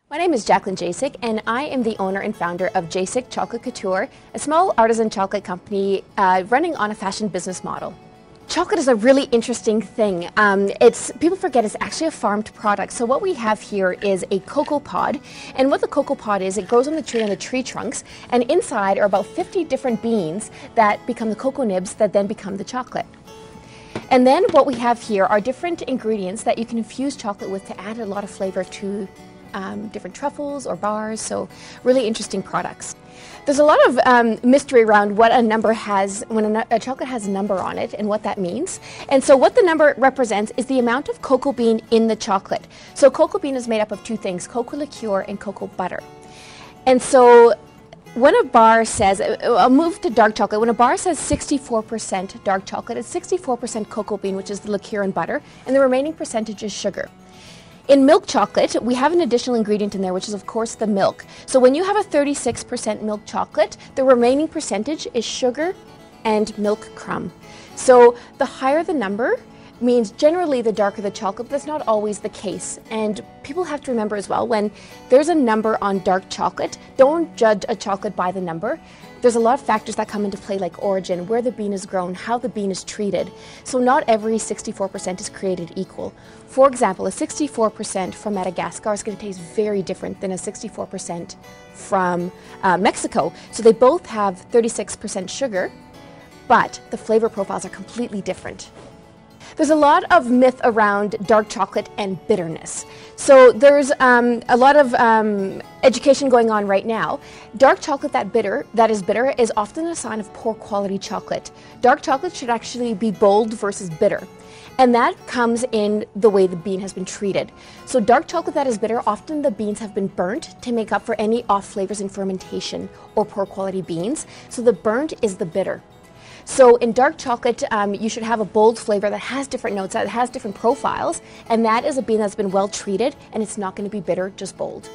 My name is Jacqueline Jacek, and I am the owner and founder of Jacek Chocolate Couture, a small artisan chocolate company running on a fashion business model. Chocolate is a really interesting thing. People forget it's actually a farmed product. So what we have here is a cocoa pod, and what the cocoa pod is, it grows on the tree trunks, and inside are about 50 different beans that become the cocoa nibs that then become the chocolate. And then what we have here are different ingredients that you can infuse chocolate with to add a lot of flavor to different truffles or bars, so really interesting products. There's a lot of mystery around what a number has, when a chocolate has a number on it and what that means. And so what the number represents is the amount of cocoa bean in the chocolate. So cocoa bean is made up of two things, cocoa liqueur and cocoa butter. And so when a bar says, I'll move to dark chocolate, when a bar says 64% dark chocolate, it's 64% cocoa bean, which is the liqueur and butter, and the remaining percentage is sugar. In milk chocolate, we have an additional ingredient in there, which is of course the milk. So when you have a 36% milk chocolate, the remaining percentage is sugar and milk crumb. So the higher the number means generally the darker the chocolate, but that's not always the case. And people have to remember as well, when there's a number on dark chocolate, don't judge a chocolate by the number. There's a lot of factors that come into play, like origin, where the bean is grown, how the bean is treated. So not every 64% is created equal. For example, a 64% from Madagascar is going to taste very different than a 64% from Mexico. So they both have 36% sugar, but the flavor profiles are completely different. There's a lot of myth around dark chocolate and bitterness. So there's a lot of education going on right now. Dark chocolate that is bitter is often a sign of poor quality chocolate. Dark chocolate should actually be bold versus bitter. And that comes in the way the bean has been treated. So dark chocolate that is bitter, often the beans have been burnt to make up for any off flavors in fermentation or poor quality beans. So the burnt is the bitter. So in dark chocolate, you should have a bold flavor that has different notes, that has different profiles, and that is a bean that's been well treated, and it's not going to be bitter, just bold.